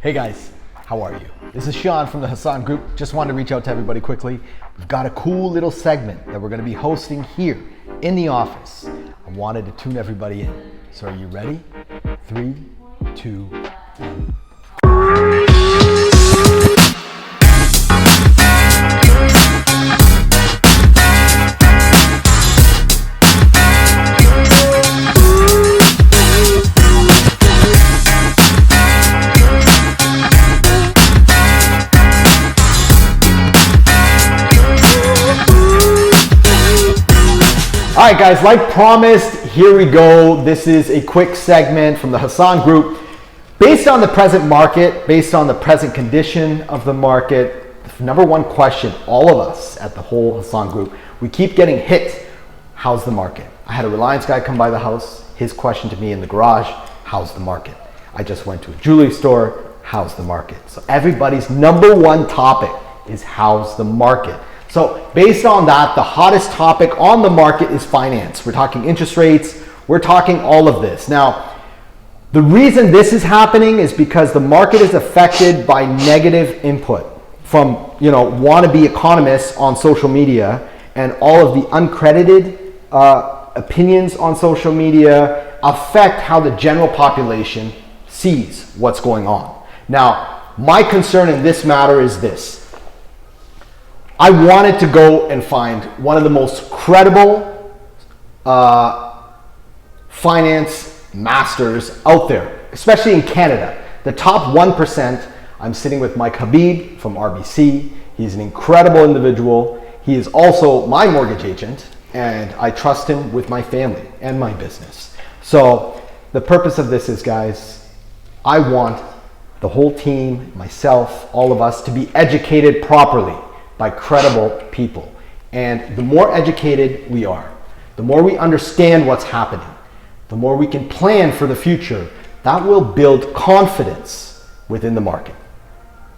Hey guys, how are you? This is Sean from the Hassan Group. Just wanted to reach out to everybody quickly. We've got a cool little segment that we're going to be hosting here in the office. I wanted to tune everybody in. So are you ready? 3, 2, 1. All right, guys, like promised, here we go. This is a quick segment from the Hassan Group. Based on the present market, based on the present condition of the market, the number one question, all of us at the whole Hassan Group, we keep getting hit. How's the market? I had a Reliance guy come by the house. His question to me in the garage, how's the market? I just went to a jewelry store. How's the market? So everybody's number one topic is how's the market? So based on that, the hottest topic on the market is finance. We're talking interest rates. We're talking all of this. Now, the reason this is happening is because the market is affected by negative input from, wannabe economists on social media, and all of the uncredited opinions on social media affect how the general population sees what's going on. Now, my concern in this matter is this. I wanted to go and find one of the most credible finance masters out there, especially in Canada. The top 1%, I'm sitting with Mike Habib from RBC. He's an incredible individual. He is also my mortgage agent, and I trust him with my family and my business. So the purpose of this is, guys, I want the whole team, myself, all of us to be educated properly by credible people. And the more educated we are, the more we understand what's happening, the more we can plan for the future, that will build confidence within the market.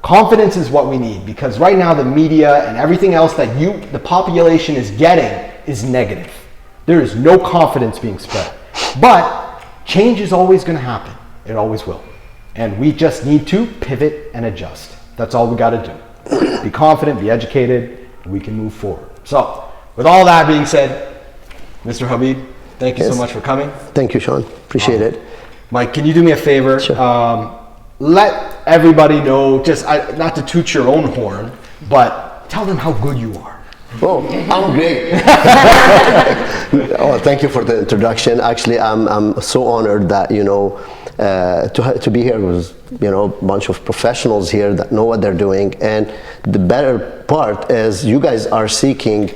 Confidence is what we need, because right now the media and everything else that the population is getting is negative. There is no confidence being spread. But change is always going to happen. It always will. And we just need to pivot and adjust. That's all we got to do. Be confident, be educated, and we can move forward. So, with all that being said, Mr. Habib, thank you so much for coming. Thank you, Sean. Appreciate it. Mike, can you do me a favor? Sure. Let everybody know, just not to toot your own horn, but tell them how good you are. Oh, I'm great. Oh, thank you for the introduction. Actually, I'm so honored that to be here with a bunch of professionals here that know what they're doing. And the better part is you guys are seeking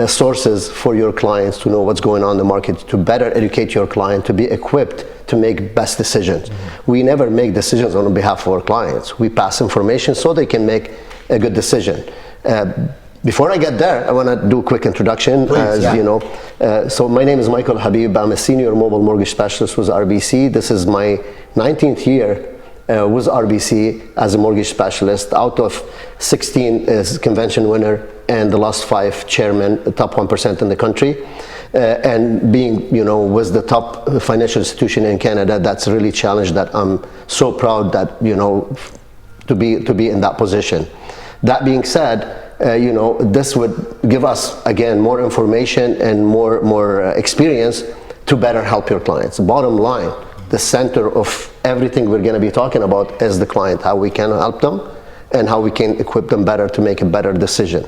sources for your clients to know what's going on in the market, to better educate your client, to be equipped to make best decisions. Mm-hmm. We never make decisions on behalf of our clients. We pass information so they can make a good decision. Before I get there, I want to do a quick introduction. Please, So my name is Michael Habib. I'm a senior mobile mortgage specialist with RBC. This is my 19th year with RBC as a mortgage specialist. Out of 16 is convention winner, and the last 5 chairman, the top 1% in the country. And being, with the top financial institution in Canada, that's really challenged that I'm so proud that, to be in that position. That being said, this would give us, again, more information and more experience to better help your clients. Bottom line, the center of everything we're going to be talking about is the client, how we can help them and how we can equip them better to make a better decision.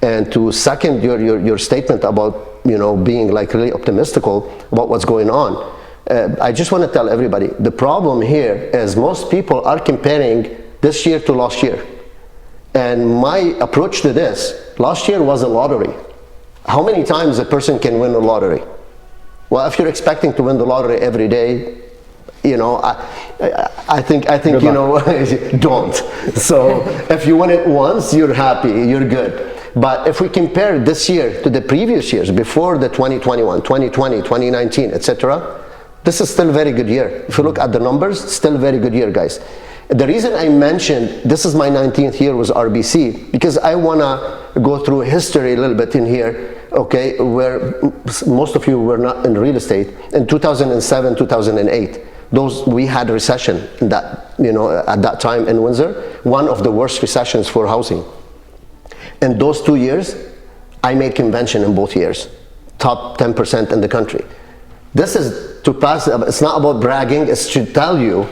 And to second your statement about, being like really optimistical about what's going on, I just want to tell everybody, the problem here is most people are comparing this year to last year. And my approach to this, last year was a lottery. How many times a person can win a lottery? Well, if you're expecting to win the lottery every day, I think don't. So if you win it once, you're happy, you're good. But if we compare this year to the previous years, before the 2021, 2020, 2019, etc., this is still a very good year. If you look at the numbers, still a very good year, guys. The reason I mentioned this is my 19th year with RBC, because I want to go through history a little bit in here, okay, where most of you were not in real estate. In 2007, 2008, We had a recession in that, at that time in Windsor, one of the worst recessions for housing. In those 2 years, I made convention in both years, top 10% in the country. This is to pass, it's not about bragging, it's to tell you,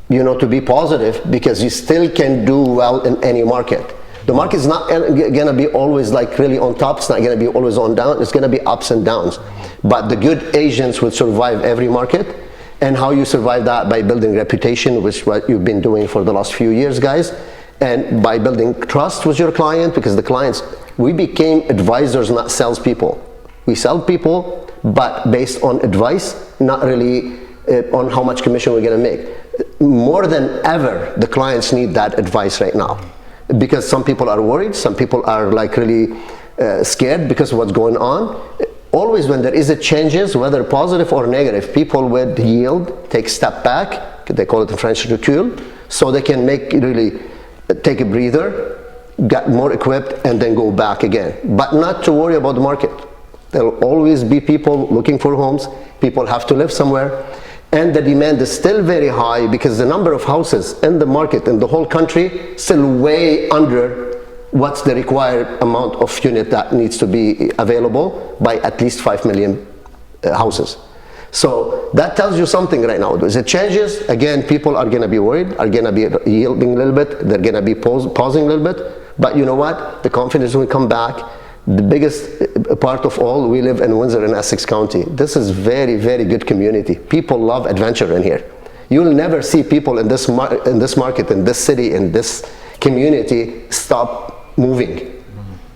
to be positive, because you still can do well in any market. The market is not gonna be always like really on top, it's not gonna be always on down, it's gonna be ups and downs. But the good agents will survive every market. And how you survive that? By building reputation, which is what you've been doing for the last few years, guys. And by building trust with your client, because the clients, we became advisors, not salespeople. We sell people, but based on advice, not really on how much commission we're gonna make. More than ever, the clients need that advice right now, because some people are worried, some people are like really scared because of what's going on. Always when there is a changes, whether positive or negative, people would yield, take a step back, they call it in French recul, so they can take a breather, get more equipped, and then go back again. But not to worry about the market. There'll always be people looking for homes, people have to live somewhere, and the demand is still very high because the number of houses in the market in the whole country still way under what's the required amount of unit that needs to be available by at least 5 million houses. So that tells you something right now. As it changes, again, people are gonna be worried, are gonna be yielding a little bit, they're gonna be pausing a little bit, but you know what? The confidence will come back. The biggest part of all, we live in Windsor in Essex County. This is very, very good community. People love adventure in here. You'll never see people in this market, in this city, in this community stop moving.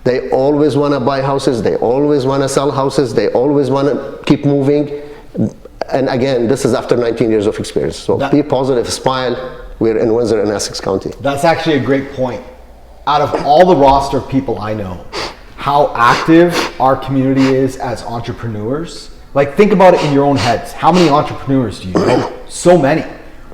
They always want to buy houses, they always want to sell houses, they always want to keep moving. And again, this is after 19 years of experience. So be positive, smile. We're in Windsor in Essex County. That's actually a great point. Out of all the roster of people I know, how active our community is as entrepreneurs. Like, think about it in your own heads. How many entrepreneurs do you know? So many.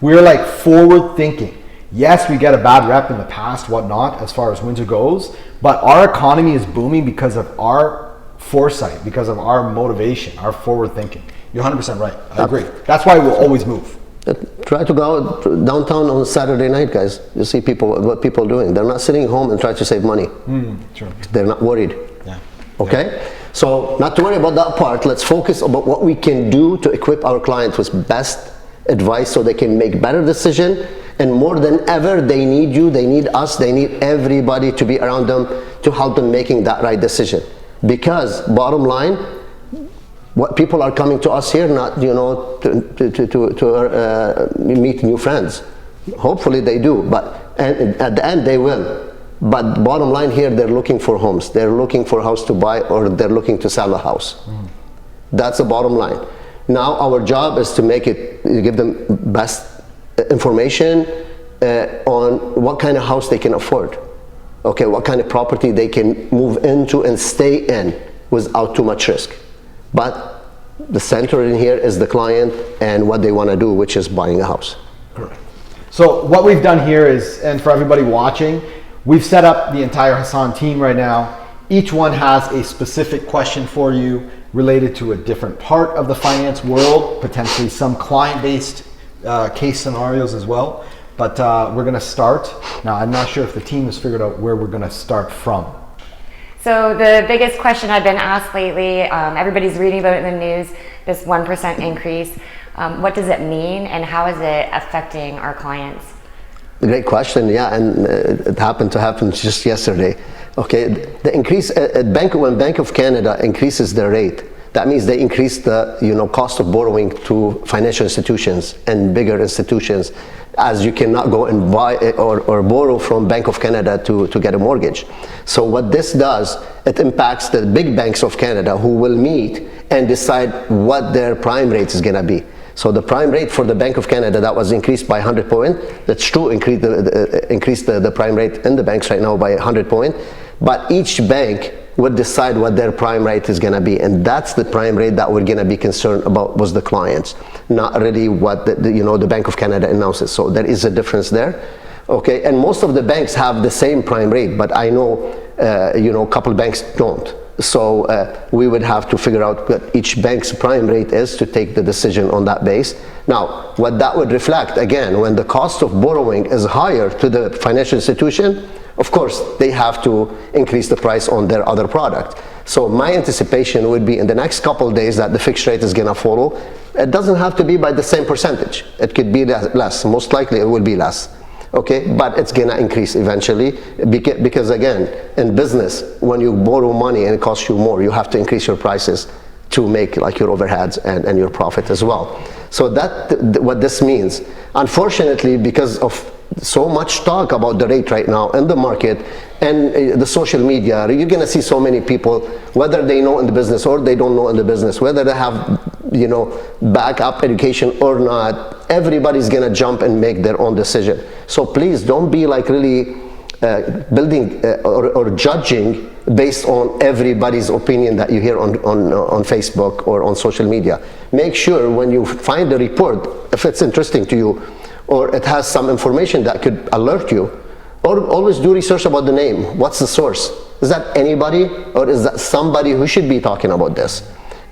We're like forward thinking. Yes, we get a bad rep in the past, whatnot, as far as Windsor goes, but our economy is booming because of our foresight, because of our motivation, our forward thinking. You're 100% right. I agree. That's why we'll always move. Try to go out downtown on Saturday night, guys. You see what people are doing. They're not sitting home and trying to save money. True. They're not worried. Yeah. Okay? Yeah. So not to worry about that part. Let's focus about what we can do to equip our clients with best advice so they can make better decision. And more than ever, they need you, they need us, they need everybody to be around them to help them making that right decision. Because bottom line, what people are coming to us here, not to meet new friends. Hopefully they do, but at the end they will. But bottom line here, they're looking for homes. They're looking for a house to buy, or they're looking to sell a house. That's the bottom line. Now our job is to give them best information on what kind of house they can afford. Okay, what kind of property they can move into and stay in without too much risk. But the center in here is the client and what they want to do, which is buying a house. Correct. So what we've done here is, and for everybody watching, we've set up the entire Hassan team right now. Each one has a specific question for you related to a different part of the finance world, potentially some client-based case scenarios as well. But we're going to start. Now, I'm not sure if the team has figured out where we're going to start from. So the biggest question I've been asked lately, everybody's reading about it in the news, this 1% increase. What does it mean, and how is it affecting our clients? Great question, yeah, and it happened to happen just yesterday. Okay, the increase at when Bank of Canada increases their rate, that means they increase the cost of borrowing to financial institutions and bigger institutions, as you cannot go and buy or borrow from Bank of Canada to get a mortgage. So what this does, it impacts the big banks of Canada, who will meet and decide what their prime rate is going to be. So the prime rate for the Bank of Canada, that was increased by 100 points. That's true, increase the prime rate in the banks right now by 100 points. But each bank would decide what their prime rate is going to be, and that's the prime rate that we're going to be concerned about with the clients, not really what the Bank of Canada announces. So there is a difference there. Okay, and most of the banks have the same prime rate, but I know a couple banks don't. So we would have to figure out what each bank's prime rate is to take the decision on that base. Now, what that would reflect, again, when the cost of borrowing is higher to the financial institution, of course, they have to increase the price on their other product. So my anticipation would be in the next couple of days that the fixed rate is going to follow. It doesn't have to be by the same percentage. It could be less. Most likely it will be less. Okay, but it's going to increase eventually because again, in business, when you borrow money and it costs you more, you have to increase your prices to make like your overheads and your profit as well. So that what this means. Unfortunately, because of so much talk about the rate right now in the market and the social media, you're going to see so many people, whether they know in the business or they don't know in the business, whether they have, you know, backup education or not, everybody's going to jump and make their own decision. So please don't be like really building or judging based on everybody's opinion that you hear on Facebook or on social media. Make sure when you find a report, if it's interesting to you or it has some information that could alert you, or always do research about the name. What's the source? Is that anybody or is that somebody who should be talking about this?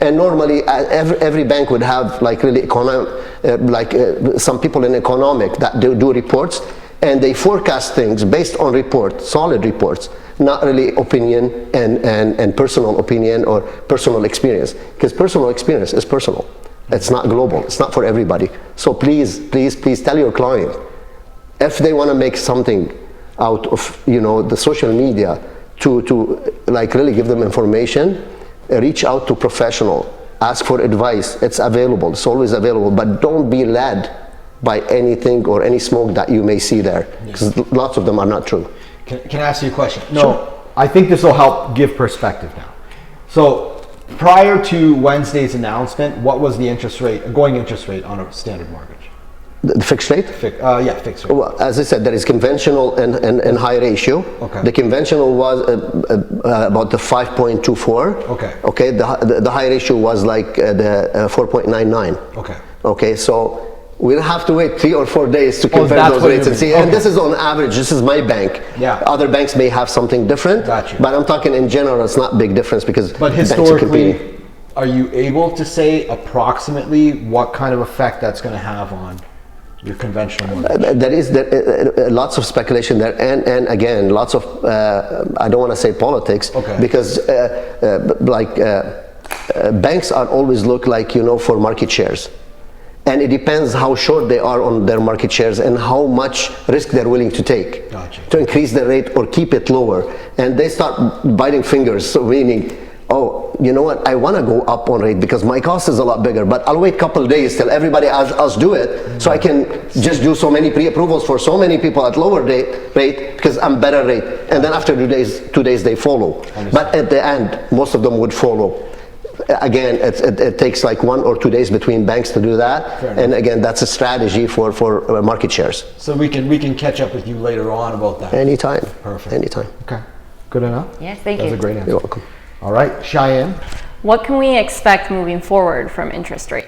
And normally every bank would have like really some people in economic that do reports, and they forecast things based on reports, solid reports, not really opinion and personal opinion or personal experience, because personal experience is personal. It's not global. It's not for everybody. So please, please, please tell your client, if they want to make something out of, you know, the social media to like really give them information, reach out to professional, ask for advice. It's available. It's always available. But don't be led by anything or any smoke that you may see there, because lots of them are not true. Can I ask you a question? No, sure. I think this will help give perspective now. So prior to Wednesday's announcement, what was the going interest rate on a standard mortgage? The fixed rate? Yeah, fixed rate. Well, as I said, there is conventional and high ratio. Okay. The conventional was about the 5.24. Okay. Okay. The high ratio was like the 4.99. Okay. Okay. So we'll have to wait 3 or 4 days to compare those rates and see. Okay. And this is on average. This is my bank. Yeah. Other banks may have something different. Gotcha. But I'm talking in general. It's not big difference because. But historically, are you able to say approximately what kind of effect that's going to have on your conventional mortgage? There is lots of speculation there, and again, lots of I don't want to say politics, okay, because banks are always look like, you know, for market shares, and it depends how short they are on their market shares and how much risk they're willing to take. Gotcha. To increase the rate or keep it lower, and they start biting fingers, so meaning, oh, you know what, I want to go up on rate because my cost is a lot bigger, but I'll wait a couple of days till everybody else do it, so I can just do so many pre-approvals for so many people at lower rate because I'm better rate, and then after 2 days they follow. But at the end, most of them would follow. Again, it takes like 1 or 2 days between banks to do that, and again, that's a strategy for market shares. So we can catch up with you later on about that. Anytime. Perfect. Anytime. Okay. Good enough? Yes, thank you. That's a great answer. You're welcome. All right, Cheyenne. What can we expect moving forward from interest rates?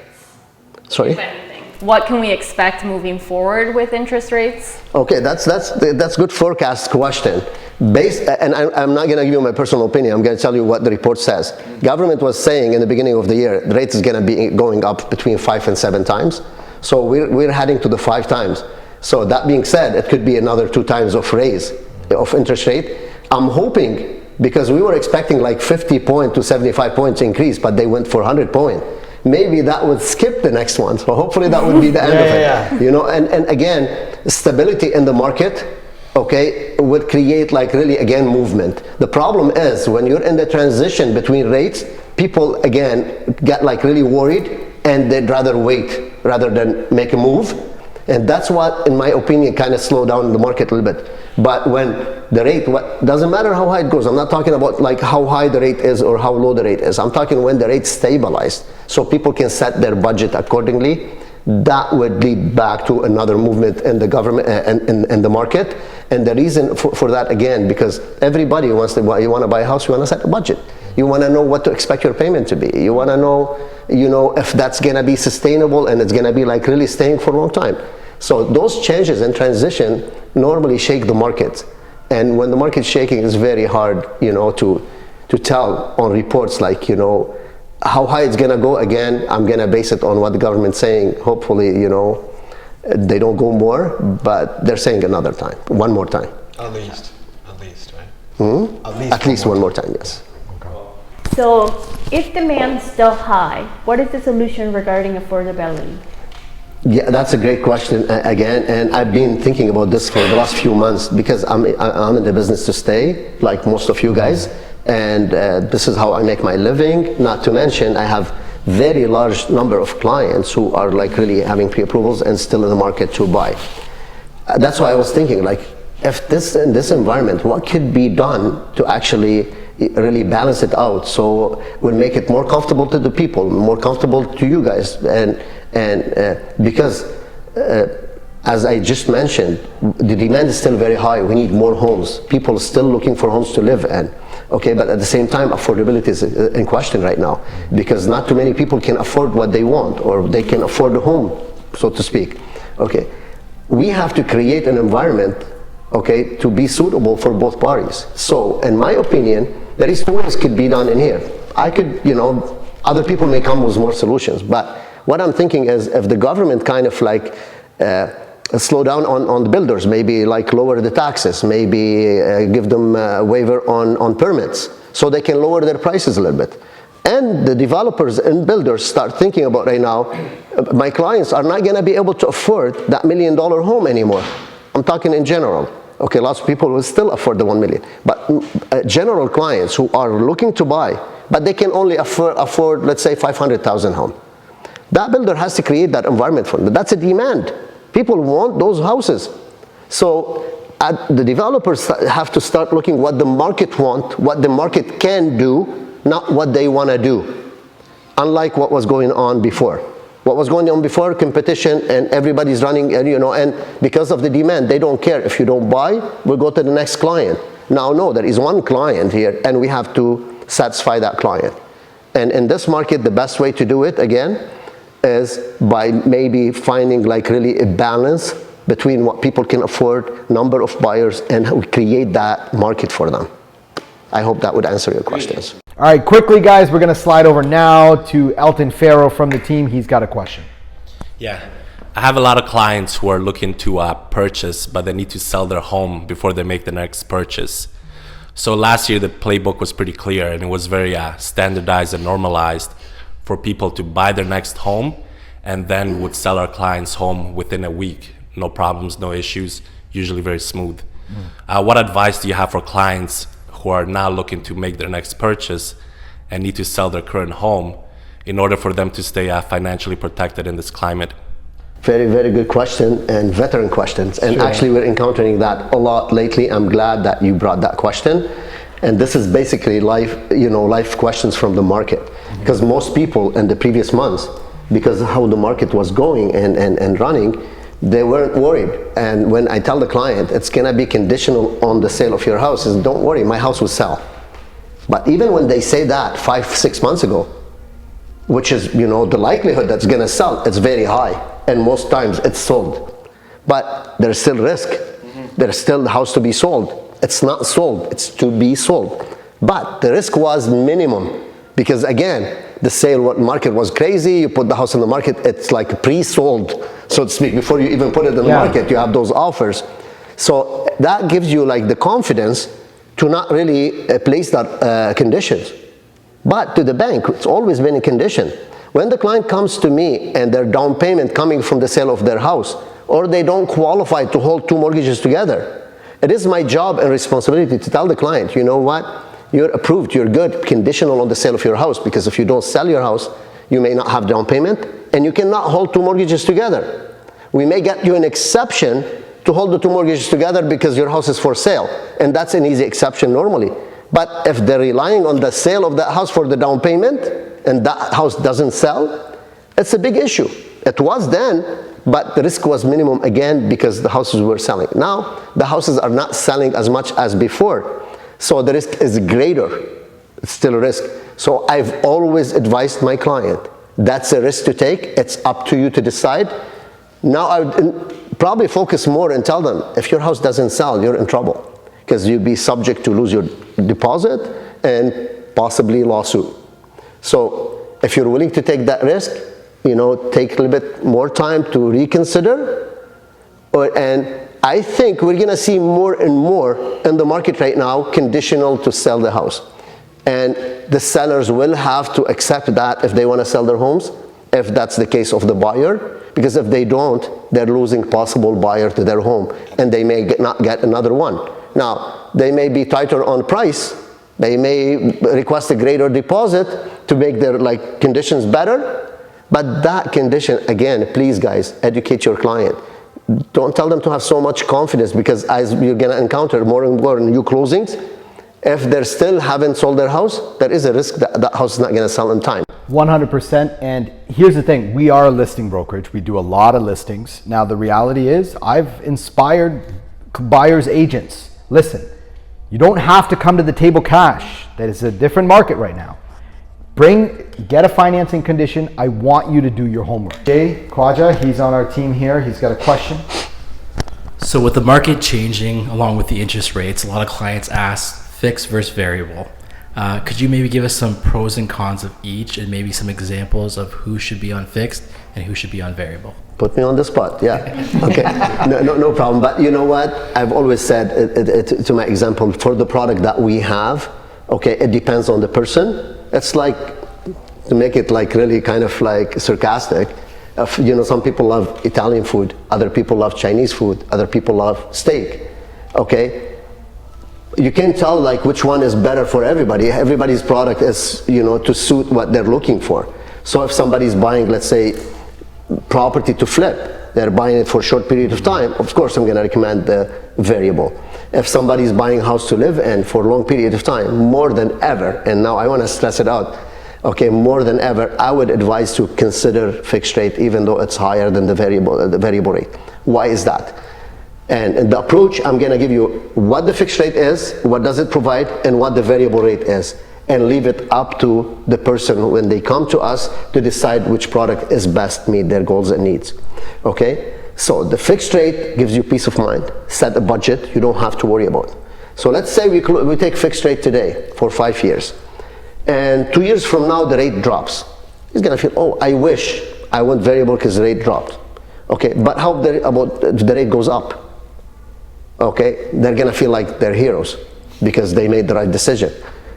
Sorry? If anything. What can we expect moving forward with interest rates? Okay, that's good forecast question. And I'm not going to give you my personal opinion. I'm going to tell you what the report says. Government was saying in the beginning of the year, the rate is going to be going up between 5 and 7 times. So we're heading to the 5 times. So that being said, it could be another 2 times of raise of interest rate. I'm hoping, because we were expecting like 50 point to 75 points increase, but they went for 100 point. Maybe that would skip the next one. So hopefully that would be the end of it. Yeah. You know, and again, stability in the market, okay, would create like really again movement. The problem is when you're in the transition between rates, people again get like really worried and they'd rather wait rather than make a move. And that's what, in my opinion, kind of slowed down the market a little bit. But when the rate, doesn't matter how high it goes. I'm not talking about like how high the rate is or how low the rate is. I'm talking when the rate stabilized, so people can set their budget accordingly. That would lead back to another movement in the government and in the market. And the reason for that, again, because everybody wants to buy. You want to buy a house, you want to set a budget. You want to know what to expect your payment to be. You want to know, you know, if that's going to be sustainable and it's going to be like really staying for a long time. So those changes and transition normally shake the market. And when the market's shaking, it's very hard, you know, to tell on reports like, you know, How high it's gonna go, again, I'm gonna base it on what the government's saying. Hopefully, they don't go more, but they're saying another time, one more time. At least, right? At least one more time, yes. So if demand's still high, what is the solution regarding affordability? Yeah, that's a great question again, and I've been thinking about this for the last few months because I'm in the business to stay, like most of you guys, and this is how I make my living. Not to mention, I have very large number of clients who are like really having pre-approvals and still in the market to buy. That's why I was thinking, like, if in this environment, what could be done to actually really balance it out so we'll make it more comfortable to the people, more comfortable to you guys, and because as I just mentioned, the demand is still very high. We need more homes. People are still looking for homes to live in. Okay, but at the same time, affordability is in question right now because not too many people can afford what they want, or they can afford a home, so to speak. Okay, we have to create an environment, okay, to be suitable for both parties. So, in my opinion, there is two ways could be done in here. I could, other people may come with more solutions, but what I'm thinking is if the government kind of like slow down on the builders, maybe like lower the taxes, maybe give them a waiver on permits so they can lower their prices a little bit. And the developers and builders start thinking about right now, my clients are not gonna be able to afford that $1 million home anymore. I'm talking in general. Okay, lots of people will still afford the 1 million, but general clients who are looking to buy, but they can only afford let's say 500,000 home. That builder has to create that environment for them. That's a demand. People want those houses. So the developers have to start looking what the market wants, what the market can do, not what they want to do. Unlike what was going on before. What was going on before, competition, and everybody's running, and because of the demand, they don't care. If you don't buy, we'll go to the next client. Now, no, there is one client here, and we have to satisfy that client. And in this market, the best way to do it, again, is by maybe finding like really a balance between what people can afford, number of buyers, and we create that market for them. I hope that would answer your questions. All right, quickly, guys, we're going to slide over now to Elton Farrow from the team. He's got a question. Yeah, I have a lot of clients who are looking to purchase, but they need to sell their home before they make the next purchase. So last year, the playbook was pretty clear, and it was very standardized and normalized for people to buy their next home, and then would sell our clients' home within a week. No problems, no issues, usually very smooth. What advice do you have for clients who are now looking to make their next purchase and need to sell their current home in order for them to stay financially protected in this climate? Very, very good question, and veteran questions. And Sure. Actually, we're encountering that a lot lately. I'm glad that you brought that question. And this is basically life questions from the market. Because most people in the previous months, because of how the market was going and running, they weren't worried. And when I tell the client it's gonna be conditional on the sale of your house, is don't worry, my house will sell. But even when they say that 5-6 months ago, which is the likelihood that's gonna sell, it's very high, and most times it's sold. But there's still risk. There's still the house to be sold. It's not sold, it's to be sold. But the risk was minimum, because again, the sale market was crazy. You put the house in the market, it's like pre-sold, so to speak. Before you even put it in the market, you have those offers. So that gives you like the confidence to not really place that conditions. But to the bank, it's always been a condition. When the client comes to me and their down payment coming from the sale of their house, or they don't qualify to hold 2 mortgages together, it is my job and responsibility to tell the client, you know what? You're approved, you're good, conditional on the sale of your house, because if you don't sell your house, you may not have down payment, and you cannot hold 2 mortgages together. We may get you an exception to hold the 2 mortgages together because your house is for sale, and that's an easy exception normally. But if they're relying on the sale of that house for the down payment, and that house doesn't sell, it's a big issue. It was then, but the risk was minimum again because the houses were selling. Now, the houses are not selling as much as before. So the risk is greater. It's still a risk. So I've always advised my client, that's a risk to take. It's up to you to decide. Now I would probably focus more and tell them, if your house doesn't sell, you're in trouble, because you'll be subject to lose your deposit and possibly lawsuit. So if you're willing to take that risk, take a little bit more time to reconsider. And I think we're gonna see more and more in the market right now, conditional to sell the house. And the sellers will have to accept that if they wanna sell their homes, if that's the case of the buyer, because if they don't, they're losing possible buyer to their home, and they may not get another one. Now, they may be tighter on price, they may request a greater deposit to make their conditions better, but that condition, again, please guys, educate your client. Don't tell them to have so much confidence, because as you're gonna encounter more and more new closings, if they still haven't sold their house, there is a risk that that house is not gonna sell in time. 100%. And here's the thing, we are a listing brokerage. We do a lot of listings. Now the reality is I've inspired buyers agents. Listen, you don't have to come to the table cash. That is a different market right now. Get a financing condition. I want you to do your homework. Jay Kwaja, he's on our team here. He's got a question. So with the market changing along with the interest rates, a lot of clients ask fixed versus variable. Could you maybe give us some pros and cons of each, and maybe some examples of who should be on fixed and who should be on variable? Put me on the spot, yeah. Okay, no problem. But you know what? I've always said to my example, for the product that we have, okay, it depends on the person. It's like, to make it really kind of sarcastic, some people love Italian food, other people love Chinese food, other people love steak, okay? You can't tell which one is better for everybody. Everybody's product is, to suit what they're looking for. So if somebody's buying, let's say, property to flip, they're buying it for a short period of time, of course I'm gonna recommend the variable. If somebody's buying a house to live in for a long period of time, more than ever, and now I wanna stress it out, okay, more than ever, I would advise to consider fixed rate, even though it's higher than the variable rate. Why is that? And the approach, I'm gonna give you what the fixed rate is, what does it provide, and what the variable rate is, and leave it up to the person when they come to us to decide which product is best meet their goals and needs, okay? So the fixed rate gives you peace of mind. Set a budget you don't have to worry about. So let's say we take fixed rate today for 5 years, and 2 years from now the rate drops. He's gonna feel, oh, I wish I went variable because the rate dropped. Okay, but how about if the rate goes up? Okay, they're gonna feel like they're heroes because they made the right decision.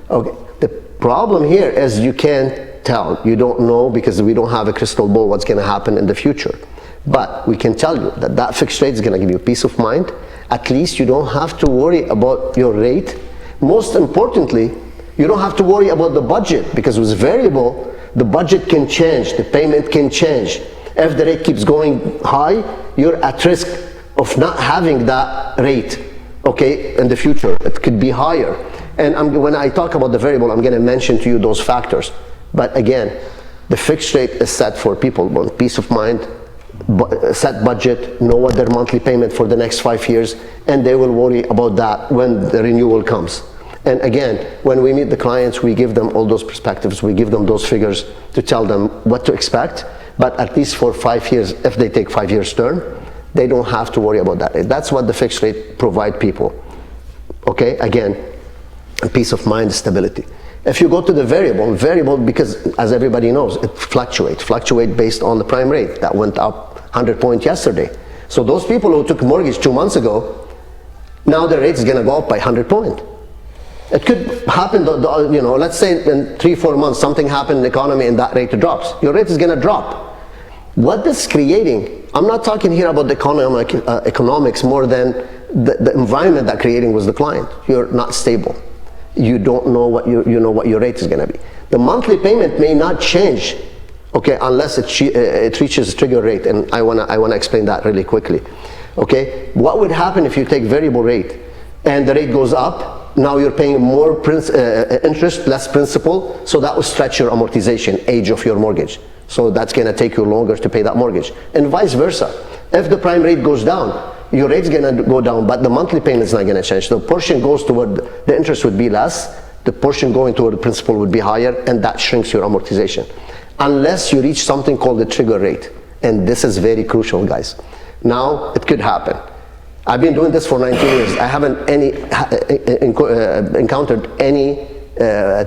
Okay, the problem here is you can't tell. You don't know, because we don't have a crystal ball what's gonna happen in the future. But we can tell you that that fixed rate is gonna give you peace of mind. At least you don't have to worry about your rate. Most importantly, you don't have to worry about the budget, because with variable, the budget can change, the payment can change. If the rate keeps going high, you're at risk of not having that rate, okay, in the future. It could be higher. And when I talk about the variable, I'm gonna mention to you those factors. But again, the fixed rate is set for people who want peace of mind, set budget, know what their monthly payment for the next 5 years, and they will worry about that when the renewal comes. And again, when we meet the clients, we give them all those perspectives, we give them those figures to tell them what to expect. But at least for 5 years, if they take 5 years term, they don't have to worry about that. That's what the fixed rate provide people. Okay, again, peace of mind, stability. If you go to the variable, because as everybody knows, it fluctuate based on the prime rate that went up 100 points yesterday. So those people who took a mortgage 2 months ago, now the rate is gonna go up by 100 points. It could happen, let's say in 3-4 months something happened in the economy and that rate drops. Your rate is gonna drop. What this creating, I'm not talking here about the economics more than the environment that creating was the client. You're not stable. You don't know what what your rate is gonna be. The monthly payment may not change, okay, unless it reaches trigger rate, and I wanna explain that really quickly. Okay, what would happen if you take variable rate and the rate goes up? Now you're paying more interest, less principal, so that will stretch your amortization age of your mortgage. So that's gonna take you longer to pay that mortgage. And vice versa. If the prime rate goes down, your rate's gonna go down, but the monthly payment is not gonna change. The portion goes toward, the interest would be less, the portion going toward the principal would be higher, and that shrinks your amortization. Unless you reach something called the trigger rate. And this is very crucial, guys. Now, it could happen. I've been doing this for 19 years. I haven't encountered any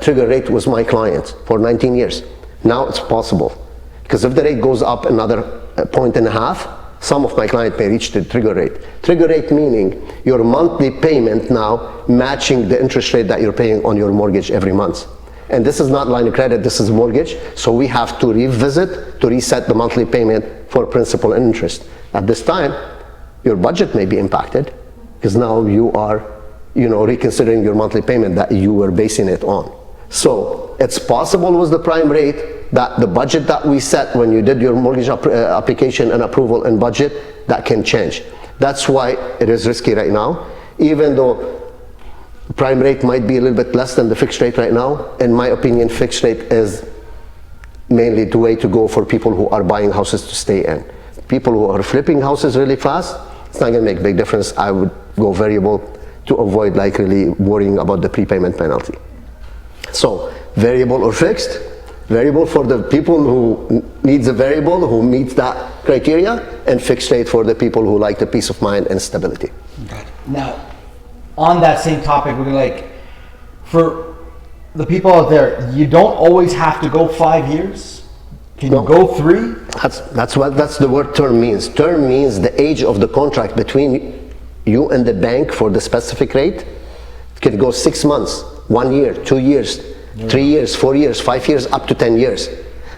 trigger rate with my clients for 19 years. Now it's possible. Because if the rate goes up another 1.5 points, some of my clients may reach the trigger rate. Trigger rate meaning your monthly payment now matching the interest rate that you're paying on your mortgage every month. And this is not line of credit, this is mortgage. So we have to revisit, to reset the monthly payment for principal and interest. At this time, your budget may be impacted because now you are, reconsidering your monthly payment that you were basing it on. So it's possible with the prime rate that the budget that we set when you did your mortgage application and approval and budget, that can change. That's why it is risky right now. Even though prime rate might be a little bit less than the fixed rate right now, in my opinion, fixed rate is mainly the way to go for people who are buying houses to stay in. People who are flipping houses really fast, it's not gonna make a big difference. I would go variable to avoid like really worrying about the prepayment penalty. So variable or fixed? Variable for the people who needs a variable, who meets that criteria, and fixed rate for the people who like the peace of mind and stability. Now, on that same topic, we're like, for the people out there, you don't always have to go 5 years. Can you go 3? That's what the word term means. Term means the age of the contract between you and the bank for the specific rate. It can go 6 months, 1 year, 2 years, 3 years, 4 years, 5 years, up to 10 years.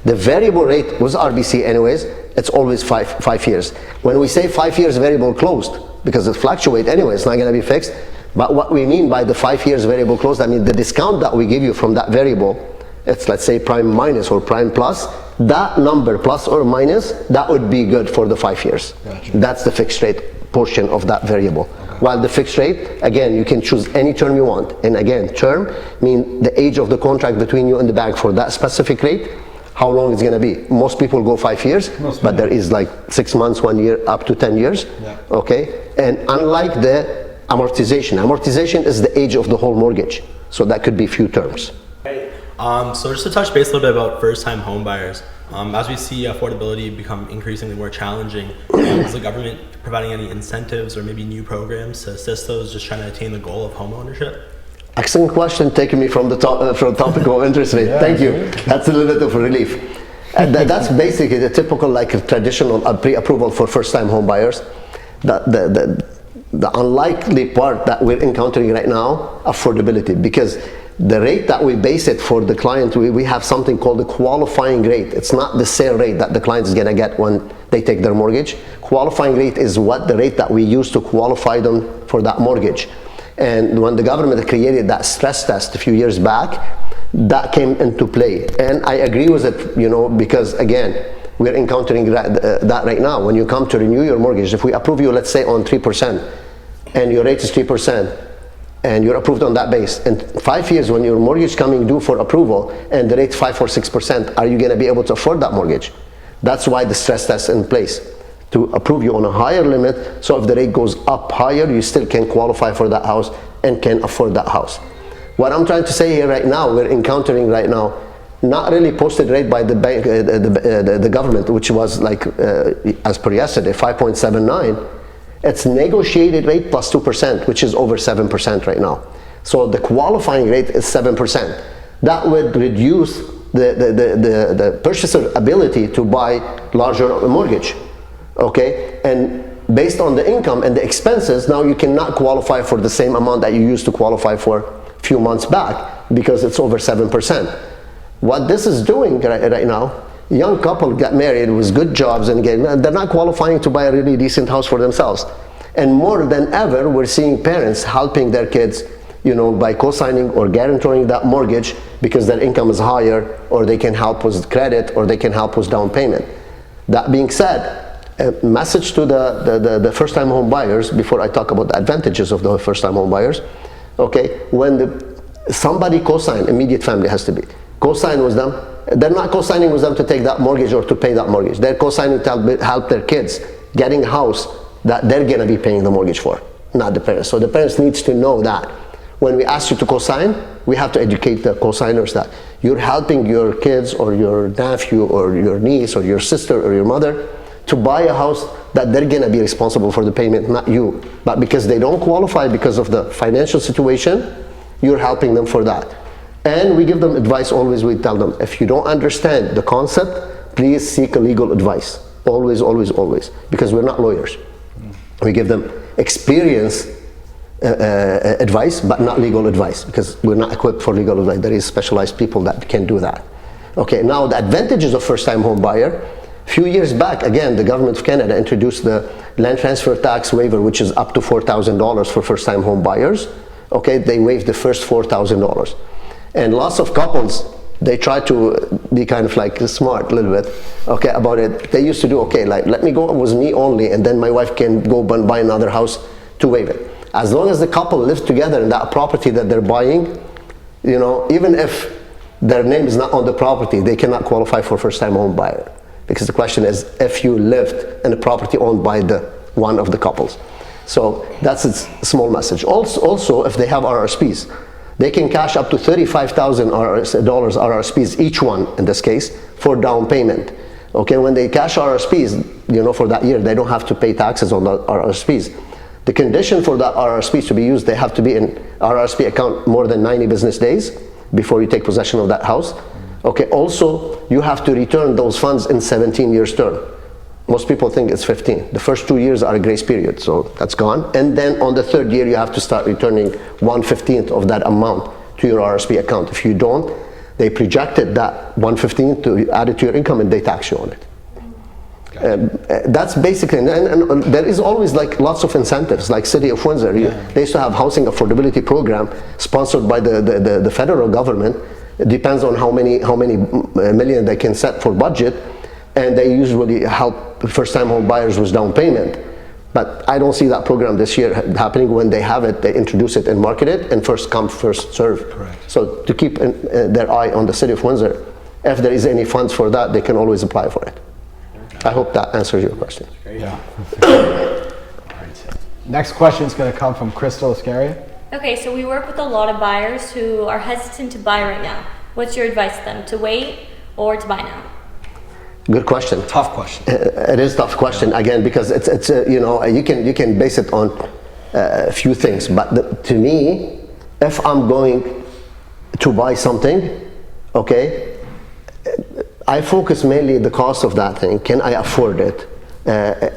The variable rate was RBC anyways, it's always five years. When we say 5 years variable closed, because it fluctuates anyway, it's not going to be fixed. But what we mean by the 5 years variable closed, I mean the discount that we give you from that variable, it's let's say prime minus or prime plus, that number plus or minus, that would be good for the 5 years. Gotcha. That's the fixed rate portion of that variable. While the fixed rate, again, you can choose any term you want. And again, term mean the age of the contract between you and the bank for that specific rate, how long it's gonna be. Most people go 5 years, but there is like 6 months, 1 year, up to 10 years, okay? And unlike the amortization is the age of the whole mortgage. So that could be few terms. So just to touch base a little bit about first-time home buyers, as we see affordability become increasingly more challenging, is the government providing any incentives or maybe new programs to assist those just trying to attain the goal of home ownership? Excellent question, taking me from the topic of interest rate. Thank you. That's a little bit of a relief. And that's basically the typical like traditional pre-approval for first-time home buyers. The unlikely part that we're encountering right now, affordability, because the rate that we base it for the client, we have something called the qualifying rate. It's not the sale rate that the client is going to get when they take their mortgage. Qualifying rate is the rate that we use to qualify them for that mortgage. And when the government created that stress test a few years back, that came into play. And I agree with it, because again, we're encountering that right now. When you come to renew your mortgage, if we approve you, let's say on 3%, and your rate is 3%, and you're approved on that base, in 5 years when your mortgage coming due for approval and the rate 5 or 6%, are you going to be able to afford that mortgage? That's why the stress test is in place, to approve you on a higher limit, so if the rate goes up higher, you still can qualify for that house and can afford that house. What I'm trying to say here right now, we're encountering right now, not really posted rate by the bank, the government, which was like, as per yesterday, 5.79. It's negotiated rate plus 2%, which is over 7% right now. So the qualifying rate is 7%. That would reduce the purchaser ability to buy larger mortgage, okay? And based on the income and the expenses, now you cannot qualify for the same amount that you used to qualify for a few months back because it's over 7%. What this is doing right now, young couple got married with good jobs and they're not qualifying to buy a really decent house for themselves. And more than ever, we're seeing parents helping their kids, by co-signing or guaranteeing that mortgage because their income is higher, or they can help with credit, or they can help with down payment. That being said, a message to the first-time home buyers, before I talk about the advantages of the first-time home buyers, okay, when somebody co-sign, immediate family has to be, co-sign with them. They're not co-signing with them to take that mortgage or to pay that mortgage. They're co-signing to help their kids getting a house that they're going to be paying the mortgage for, not the parents. So the parents needs to know that when we ask you to co-sign, we have to educate the co-signers that you're helping your kids or your nephew or your niece or your sister or your mother to buy a house that they're going to be responsible for the payment, not you. But because they don't qualify because of the financial situation, you're helping them for that. And we give them advice always. We tell them, if you don't understand the concept, please seek a legal advice. Always, always, always. Because we're not lawyers. We give them experience advice, but not legal advice, because we're not equipped for legal advice. There is specialized people that can do that. Okay, now the advantages of first-time home buyer. A few years back, again, the government of Canada introduced the land transfer tax waiver, which is up to $4,000 for first-time home buyers. Okay, they waived the first $4,000. And lots of couples, they try to be kind of like smart a little bit, okay, about it. They used to do, okay, like, let me go with me only, and then my wife can go buy another house to waive it. As long as the couple lives together in that property that they're buying, you know, even if their name is not on the property, they cannot qualify for first-time home buyer. Because the question is, if you lived in a property owned by one of the couples. So that's a small message. Also, if they have RRSPs, they can cash up to $35,000 RRSPs, each one in this case, for down payment. Okay, when they cash RRSPs, you know, for that year, they don't have to pay taxes on the RRSPs. The condition for that RRSPs to be used, they have to be in RRSP account more than 90 business days before you take possession of that house. Okay, also, you have to return those funds in 17 years term. Most people think it's 15. The first 2 years are a grace period, so that's gone. And then on the third year, you have to start returning 1/15 of that amount to your RRSP account. If you don't, they projected that 1/15 to add it to your income and they tax you on it. That's basically, and there is always like lots of incentives, like City of Windsor. They used to have housing affordability program sponsored by the federal government. It depends on how many million they can set for budget, and they usually help first-time home buyers with down payment. But I don't see that program this year happening. When they have it, they introduce it and market it, and first come, first serve. Correct. So to keep their eye on the City of Windsor, if there is any funds for that, they can always apply for it. I hope that answers your question. Yeah. All right. Next question is going to come from Crystal Iscaria. Okay, so we work with a lot of buyers who are hesitant to buy right now. What's your advice to them? To wait or to buy now? Good question. Tough question. It is a tough question, again, because it's you know, you can base it on a few things. But to me, if I'm going to buy something, okay, I focus mainly the cost of that thing. Can I afford it?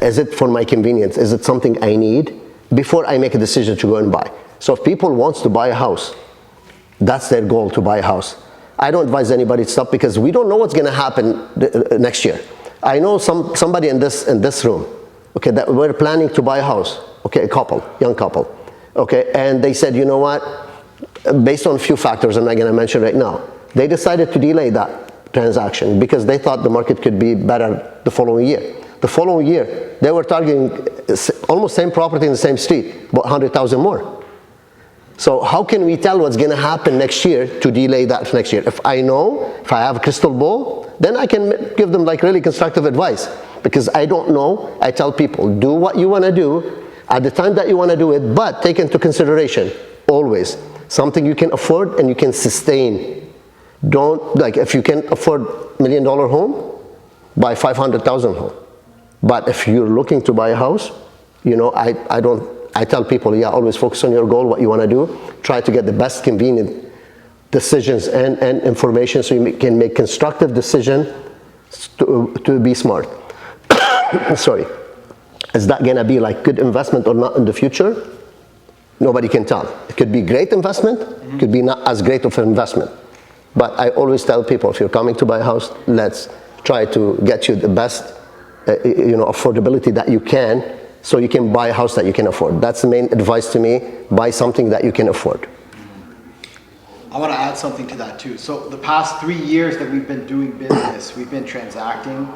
Is it for my convenience? Is it something I need? Before I make a decision to go and buy. So if people want to buy a house, that's their goal, to buy a house. I don't advise anybody to stop, because we don't know what's going to happen next year. I know somebody in this room, okay, that we're planning to buy a house, okay, a couple, young couple, okay, and they said, you know what, based on a few factors I'm not going to mention right now, they decided to delay that transaction because they thought the market could be better the following year. The following year, they were targeting almost same property in the same street, but 100,000 more. So how can we tell what's going to happen next year to delay that next year? If I know, if I have a crystal ball, then I can give them like really constructive advice. Because I don't know, I tell people, do what you want to do at the time that you want to do it, but take into consideration, always, something you can afford and you can sustain. Don't, like, if you can afford $1 million home, buy 500,000 home. But if you're looking to buy a house, you know, I tell people, yeah, always focus on your goal, what you want to do. Try to get the best convenient decisions and information so you can make constructive decisions to be smart. Sorry. Is that going to be like good investment or not in the future? Nobody can tell. It could be great investment, it could be not as great of an investment. But I always tell people, if you're coming to buy a house, let's try to get you the best you know, affordability that you can, so you can buy a house that you can afford. That's the main advice to me. Buy something that you can afford. I want to add something to that too. So the past 3 years that we've been doing business, we've been transacting.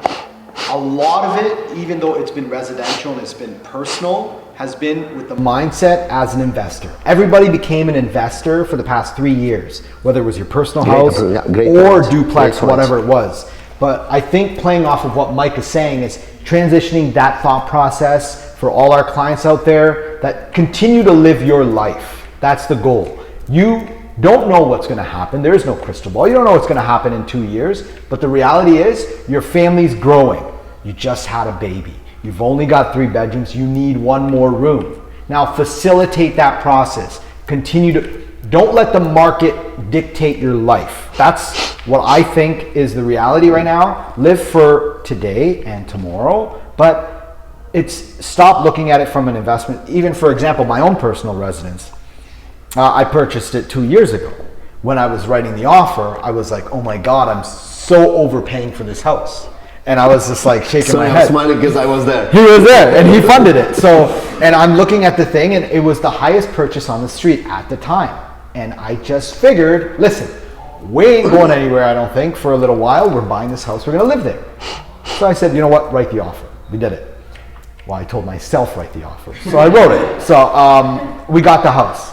A lot of it, even though it's been residential and it's been personal, has been with the mindset as an investor. Everybody became an investor for the past 3 years, whether it was your personal house or duplex, whatever it was. But I think playing off of what Mike is saying is transitioning that thought process for all our clients out there that continue to live your life. That's the goal. You don't know what's going to happen. There is no crystal ball. You don't know what's going to happen in 2 years. But the reality is your family's growing. You just had a baby. You've only got 3 bedrooms. You need 1 more room. Now facilitate that process. Continue to Don't let the market dictate your life. That's what I think is the reality right now. Live for today and tomorrow, but stop looking at it from an investment. Even for example, my own personal residence, I purchased it 2 years ago. When I was writing the offer, I was like, oh my God, I'm so overpaying for this house. And I was just like shaking my head. I'm smiling because I was there. He was there and he funded it. So, and I'm looking at the thing and it was the highest purchase on the street at the time. And I just figured, listen, we ain't going anywhere, I don't think, for a little while. We're buying this house, we're gonna live there. So I said, you know what, write the offer. We did it. Well, I told myself write the offer. So I wrote it. So we got the house.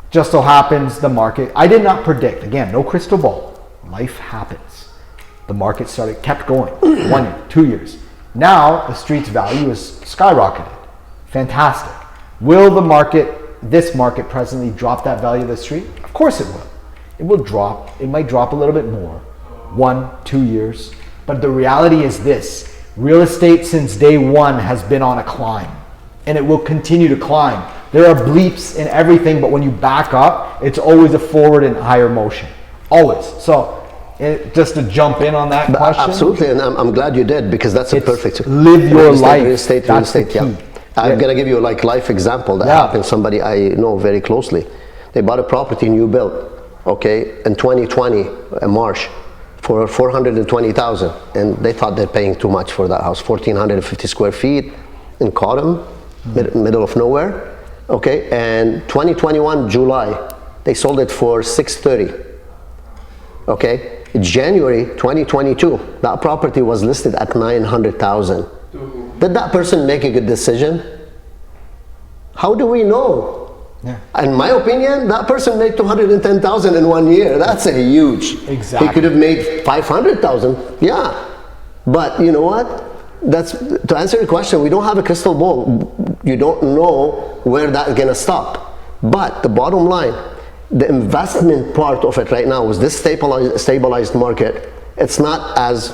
Just so happens the market, I did not predict, again, no crystal ball. Life happens. The market kept going, 1 year, 2 years. Now the street's value is skyrocketed. Fantastic. Will this market presently drop that value of the street? Of course it will. It will drop. It might drop a little bit more, 1, 2 years. But the reality is this, real estate since day one has been on a climb and it will continue to climb. There are bleeps in everything, but when you back up, it's always a forward and higher motion, always. So just to jump in on that question. Absolutely, and I'm glad you did because that's a perfect. Live your life. Real estate, yeah. I'm gonna give you a life example that happened. Somebody I know very closely. They bought a property new built, okay, in 2020, in March, for $420,000, and they thought they're paying too much for that house. 1,450 square feet in Cotton, middle of nowhere, okay. And 2021 July, they sold it for $630,000, okay. January 2022, that property was listed at $900,000. Did that person make a good decision? How do we know? Yeah. In my opinion, that person made $210,000 in 1 year. That's a huge. Exactly. He could have made $500,000. Yeah, but you know what? That's to answer your question. We don't have a crystal ball. You don't know where that's gonna stop. But the bottom line, the investment part of it right now is this stabilized market. It's not as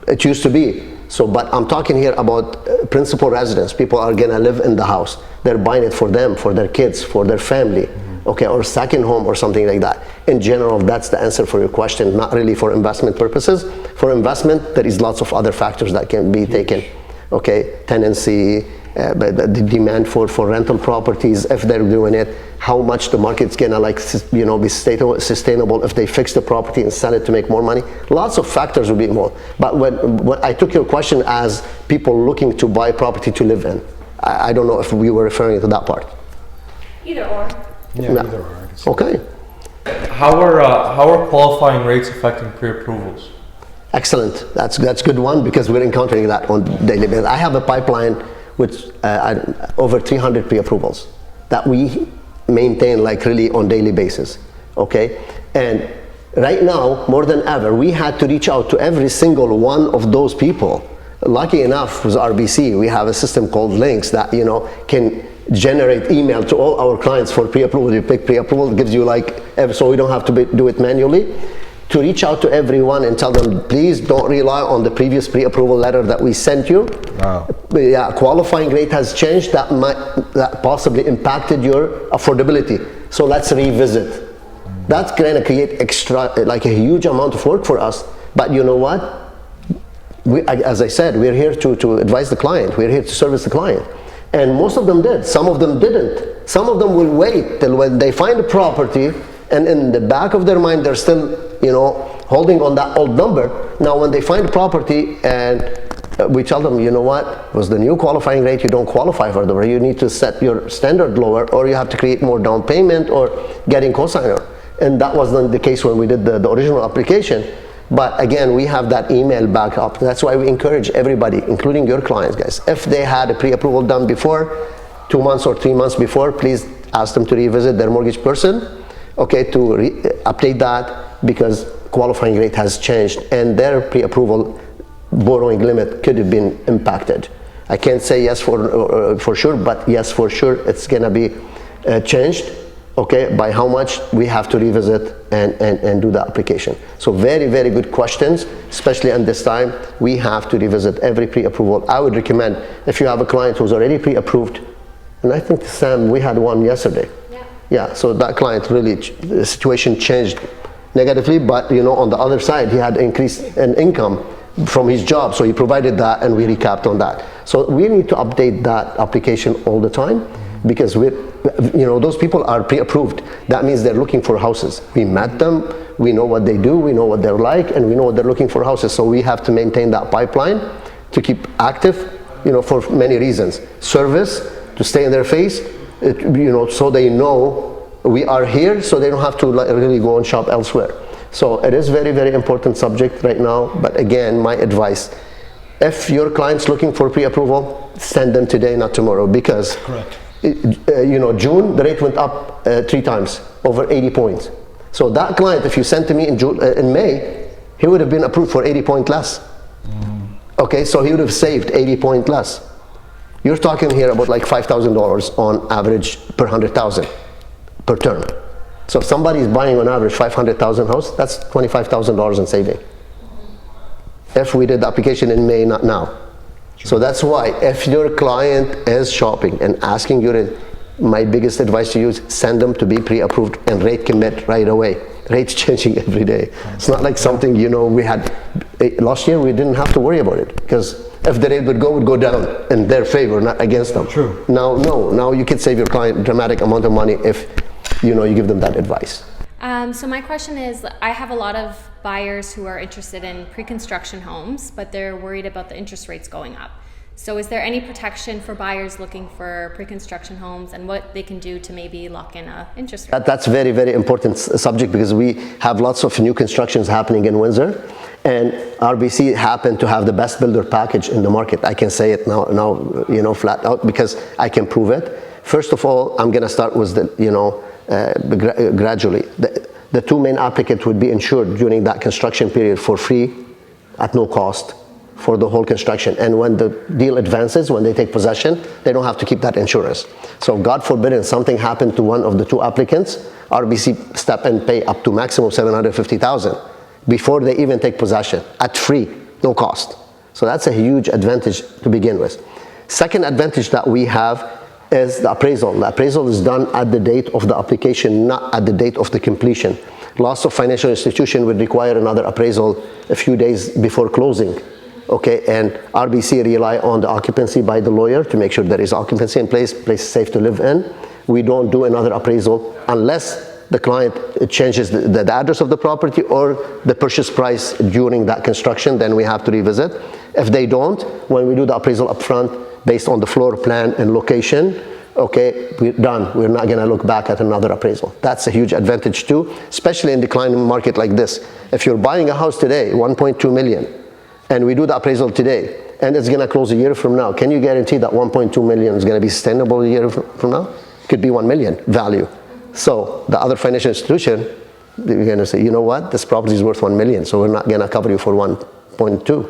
it used to be. So, but I'm talking here about principal residence. People are gonna live in the house. They're buying it for them, for their kids, for their family, okay, or second home or something like that. In general, that's the answer for your question, not really for investment purposes. For investment, there is lots of other factors that can be taken, okay, tenancy, the demand for rental properties, if they're doing it, how much the market's gonna be sustainable if they fix the property and sell it to make more money. Lots of factors will be involved. But when I took your question as people looking to buy property to live in, I don't know if we were referring to that part. Either or. Yeah, either or. Okay. How are qualifying rates affecting pre-approvals? Excellent. That's a good one because we're encountering that on daily basis. I have a pipeline with over 300 pre-approvals that we maintain really on daily basis, okay? And right now, more than ever, we had to reach out to every single one of those people. Lucky enough with RBC, we have a system called Links that can generate email to all our clients for pre-approval. You pick pre-approval, it gives you so we don't have to do it manually. To reach out to everyone and tell them, please don't rely on the previous pre-approval letter that we sent you. Wow. Yeah, qualifying rate has changed. That possibly impacted your affordability. So let's revisit. That's going to create a huge amount of work for us. But you know what? As I said, we're here to advise the client. We're here to service the client. And most of them did. Some of them didn't. Some of them will wait till when they find a property, and in the back of their mind, they're still, holding on that old number. Now, when they find a property and we tell them, you know what, was the new qualifying rate, you don't qualify for the rate. You need to set your standard lower, or you have to create more down payment or getting cosigner. And that wasn't the case when we did the original application. But again, we have that email back up. That's why we encourage everybody, including your clients, guys. If they had a pre-approval done before, 2 months or 3 months before, please ask them to revisit their mortgage person, okay, to update that, because qualifying rate has changed and their pre-approval borrowing limit could have been impacted. I can't say yes for sure, but yes for sure it's gonna be changed, okay, by how much we have to revisit and do the application. So very, very good questions, especially at this time. We have to revisit every pre-approval. I would recommend, if you have a client who's already pre-approved, and I think, Sam, we had one yesterday. Yeah, so that client really, the situation changed negatively, but on the other side, he had increase in income from his job, so he provided that and we recapped on that. So we need to update that application all the time because those people are pre-approved. That means they're looking for houses. We met them, we know what they do, we know what they're like, and we know what they're looking for houses. So we have to maintain that pipeline to keep active, for many reasons. Service, to stay in their face, so they know we are here, so they don't have to really go and shop elsewhere. So it is very, very important subject right now. But again, my advice, if your client's looking for pre-approval, send them today, not tomorrow, because Correct. June, the rate went up 3 times, over 80 points. So that client, if you sent to me in May, he would have been approved for 80 points less. Okay, so he would have saved 80 points less. You're talking here about like $5,000 on average per 100,000 per term. So if somebody is buying on average 500,000 house, that's $25,000 in saving. If we did the application in May, not now. So that's why if your client is shopping and asking you, my biggest advice to you is send them to be pre-approved and rate commit right away. Rate's changing every day. It's not like something, we had, last year we didn't have to worry about it because if the rate would go down in their favor, not against them. True. Now, no, now you can save your client a dramatic amount of money if, you give them that advice. So my question is, I have a lot of buyers who are interested in pre-construction homes, but they're worried about the interest rates going up. So is there any protection for buyers looking for pre-construction homes and what they can do to maybe lock in an interest rate? That's very, very important subject because we have lots of new constructions happening in Windsor, and RBC happened to have the best builder package in the market. I can say it now, flat out because I can prove it. First of all, I'm going to start with gradually. The 2 main applicants would be insured during that construction period for free at no cost for the whole construction. And when the deal advances, when they take possession, they don't have to keep that insurance. So God forbid if something happened to one of the 2 applicants, RBC step and pay up to maximum $750,000 before they even take possession at free, no cost. So that's a huge advantage to begin with. Second advantage that we have is the appraisal. The appraisal is done at the date of the application, not at the date of the completion. Lots of financial institution would require another appraisal a few days before closing. Okay, and RBC rely on the occupancy by the lawyer to make sure there is occupancy in place is safe to live in. We don't do another appraisal unless the client changes the address of the property or the purchase price during that construction, then we have to revisit. If they don't, when we do the appraisal upfront based on the floor plan and location, okay, we're done. We're not gonna look back at another appraisal. That's a huge advantage too, especially in declining market like this. If you're buying a house today, 1.2 million, and we do the appraisal today, and it's gonna close a year from now, can you guarantee that 1.2 million is gonna be sustainable a year from now? It could be 1 million value. So the other financial institution, they're gonna say, you know what, this property is worth 1 million, so we're not gonna cover you for 1.2.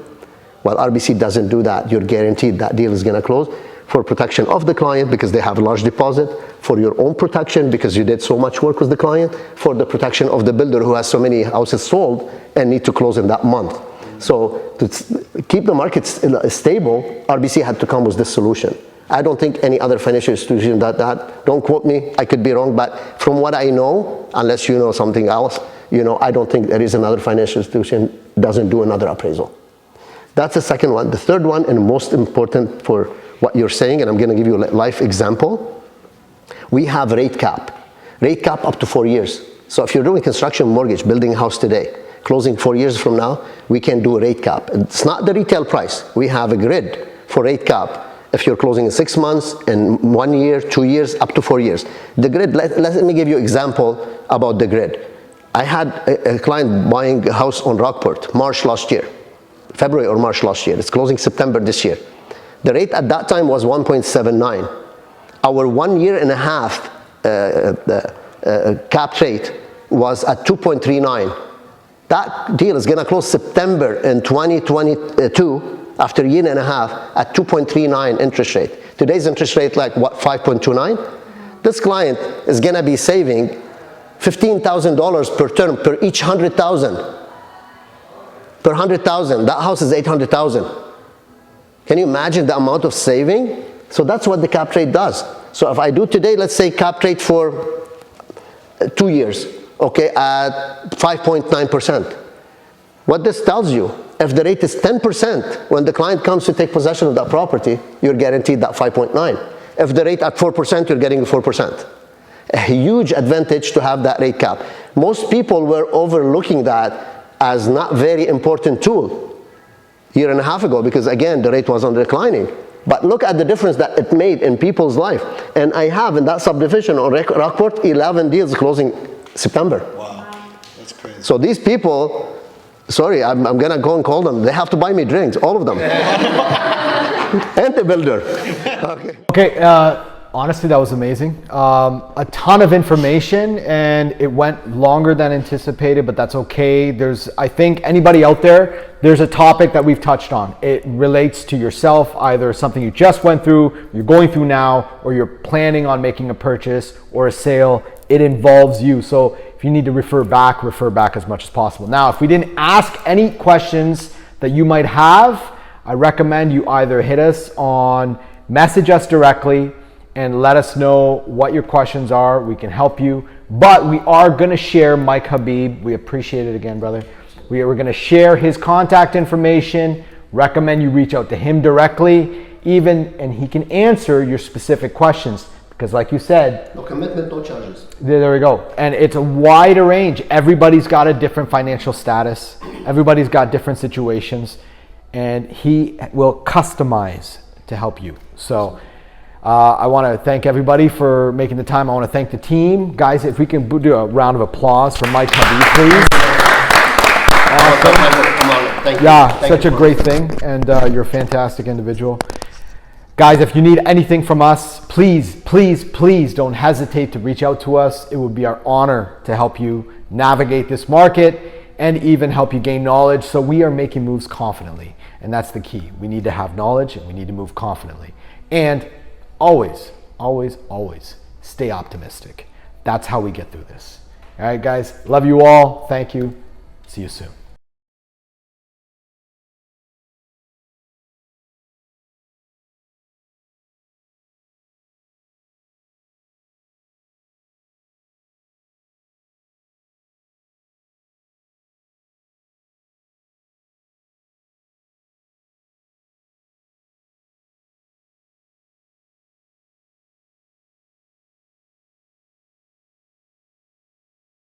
While RBC doesn't do that, you're guaranteed that deal is gonna close for protection of the client because they have a large deposit, for your own protection because you did so much work with the client, for the protection of the builder who has so many houses sold and need to close in that month. So to keep the market stable, RBC had to come with this solution. I don't think any other financial institution that, don't quote me, I could be wrong, but from what I know, unless you know something else, I don't think there is another financial institution doesn't do another appraisal. That's the second one. The third one, and most important for what you're saying, and I'm gonna give you a life example, we have rate cap. Rate cap up to 4 years. So if you're doing construction mortgage, building a house today, closing 4 years from now, we can do a rate cap. It's not the retail price. We have a grid for rate cap. If you're closing in 6 months, in 1 year, 2 years, up to 4 years. The grid, let me give you an example about the grid. I had a client buying a house on Rockport, March last year. February or March last year. It's closing September this year. The rate at that time was 1.79. Our 1 year and a half cap rate was at 2.39. That deal is gonna close September in 2022 after a year and a half at 2.39 interest rate. Today's interest rate like what, 5.29? This client is gonna be saving $15,000 per term per each 100,000. Per 100,000, that house is 800,000. Can you imagine the amount of saving? So that's what the cap rate does. So if I do today, let's say cap rate for 2 years, okay, at 5.9%. What this tells you, if the rate is 10%, when the client comes to take possession of that property, you're guaranteed that 5.9. If the rate at 4%, you're getting 4%. A huge advantage to have that rate cap. Most people were overlooking that as not very important tool a year and a half ago, because again, the rate was on declining. But look at the difference that it made in people's life. And I have in that subdivision on Rockport, 11 deals closing September. Wow, that's crazy. So these people, sorry, I'm gonna go and call them. They have to buy me drinks, all of them. And the builder. Okay, honestly, that was amazing. A ton of information, and it went longer than anticipated, but that's okay. I think anybody out there, there's a topic that we've touched on. It relates to yourself, either something you just went through, you're going through now, or you're planning on making a purchase or a sale. It involves you. So if you need to refer back as much as possible. Now, if we didn't ask any questions that you might have, I recommend you either hit us on, message us directly, and let us know what your questions are. We can help you. But we are going to share Mike Habib. We appreciate it again, brother. We're going to share his contact information. Recommend you reach out to him directly, and he can answer your specific questions. Because like you said, no commitment, no charges. There we go. And it's a wider range. Everybody's got a different financial status. Everybody's got different situations. And he will customize to help you. So I want to thank everybody for making the time. I want to thank the team. Guys, if we can do a round of applause for Mike Habib, please. Awesome. Yeah, such a great thing. And you're a fantastic individual. Guys, if you need anything from us, please, please, please don't hesitate to reach out to us. It would be our honor to help you navigate this market and even help you gain knowledge. So we are making moves confidently. And that's the key. We need to have knowledge and we need to move confidently. And always, always, always stay optimistic. That's how we get through this. All right, guys. Love you all. Thank you. See you soon.